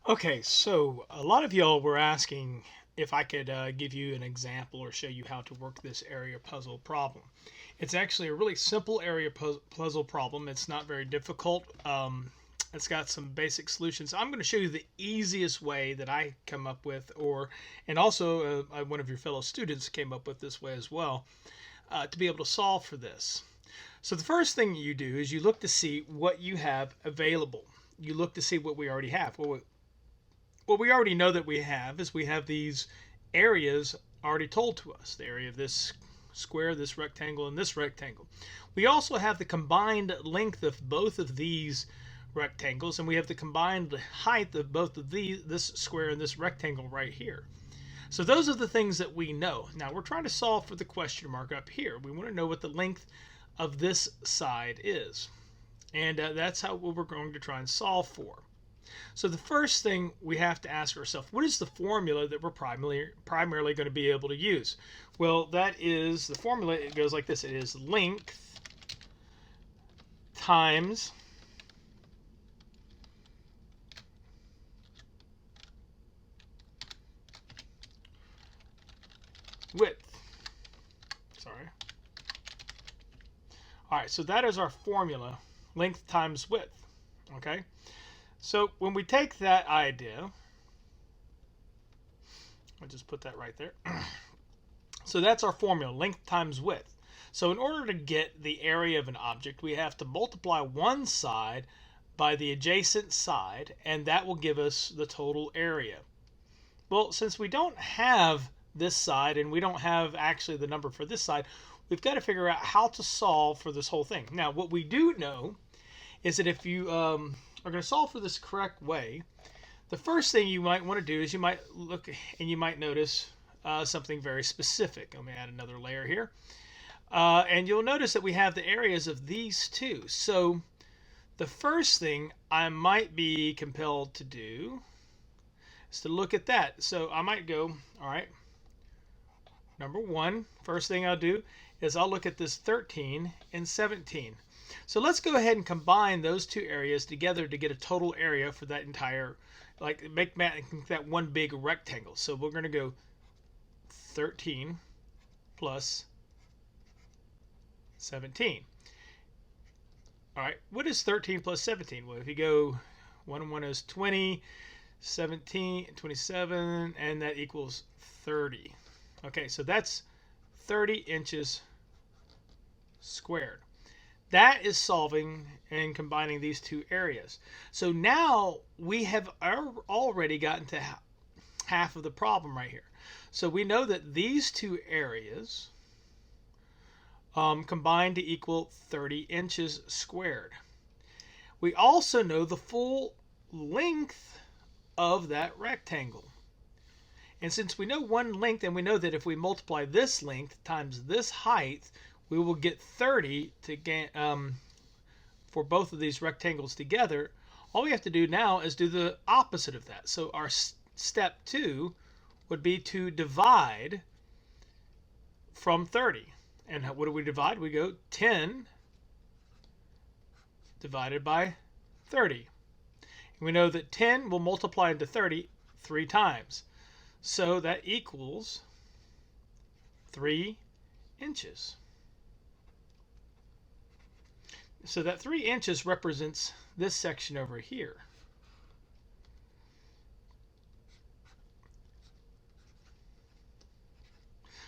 Okay, so a lot of y'all were asking if I could give you an example or show you how to work this area puzzle problem. It's actually a really simple area puzzle problem. It's not very difficult. It's got some basic solutions. I'm going to show you the easiest way that I come up with, and also one of your fellow students came up with this way as well, to be able to solve for this. So the first thing you do is you look to see what you have available. You look to see what we already have. What we already know that we have is we have these areas already told to us. The area of this square, this rectangle, and this rectangle. We also have the combined length of both of these rectangles, and we have the combined height of both of this square and this rectangle right here. So those are the things that we know. Now we're trying to solve for the question mark up here. We want to know what the length of this side is. And that's what we're going to try and solve for. So the first thing we have to ask ourselves, what is the formula that we're primarily going to be able to use? Well, that is the formula. It goes like this. It is length times width. Sorry. All right, so that is our formula, length times width. Okay, so when we take that idea, I'll just put that right there. So that's our formula, length times width. So in order to get the area of an object, we have to multiply one side by the adjacent side, and that will give us the total area. Well, since we don't have this side and we don't have actually the number for this side, we've got to figure out how to solve for this whole thing. Now, what we do know is that if you are going to solve for this correct way, the first thing you might want to do is you might look and you might notice something very specific. Let me add another layer here. And you'll notice that we have the areas of these two. So the first thing I might be compelled to do is to look at that. So I might go, all right, number one, first thing I'll do is I'll look at this 13 and 17. So let's go ahead and combine those two areas together to get a total area for that entire, like make that one big rectangle. So we're going to go 13 plus 17. All right, what is 13 plus 17? Well, if you go 1 and 1 is 20, 17, 27, and that equals 30. Okay, so that's 30 inches squared. That is solving and combining these two areas. So now we have already gotten to half of the problem right here. So we know that these two areas combine to equal 30 inches squared. We also know the full length of that rectangle. And since we know one length, and we know that if we multiply this length times this height, we will get 30 to get, for both of these rectangles together. All we have to do now is do the opposite of that. So our step 2 would be to divide from 30. And what do we divide? We go 10 divided by 30. And we know that 10 will multiply into 30 3 times. So that equals 3 inches. So that 3 inches represents this section over here.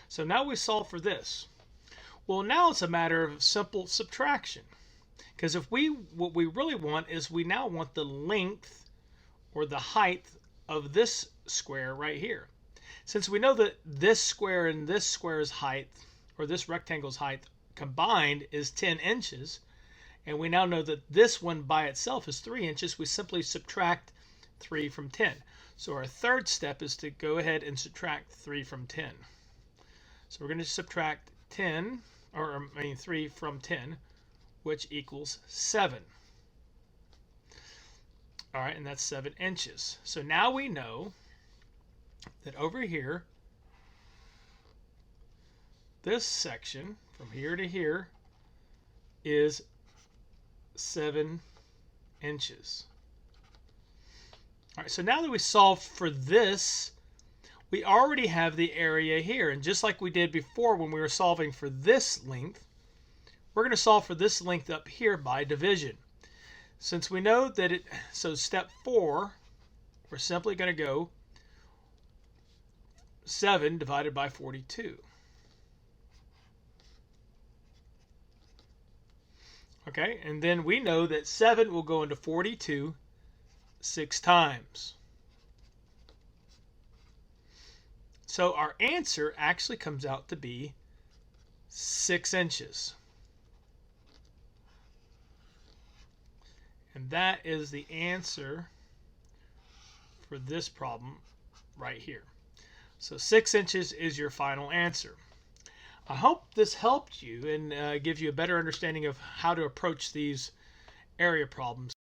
So now we solve for this. Well, now it's a matter of simple subtraction. Because what we really want is we now want the length or the height of this square right here. Since we know that this square and this square's height, or this rectangle's height combined, is 10 inches, and we now know that this one by itself is 3 inches, we simply subtract 3 from 10. So our third step is to go ahead and subtract 3 from 10. So we're going to subtract 3 from 10, which equals 7. All right, and that's 7 inches. So now we know that over here, this section from here to here is 7 inches. All right, so now that we solved for this, we already have the area here. And just like we did before when we were solving for this length, we're going to solve for this length up here by division. Since we know that so step 4, we're simply going to go 7 divided by 42. Okay, and then we know that 7 will go into 42 6 times. So our answer actually comes out to be 6 inches. And that is the answer for this problem right here. So 6 inches is your final answer. I hope this helped you and gives you a better understanding of how to approach these area problems.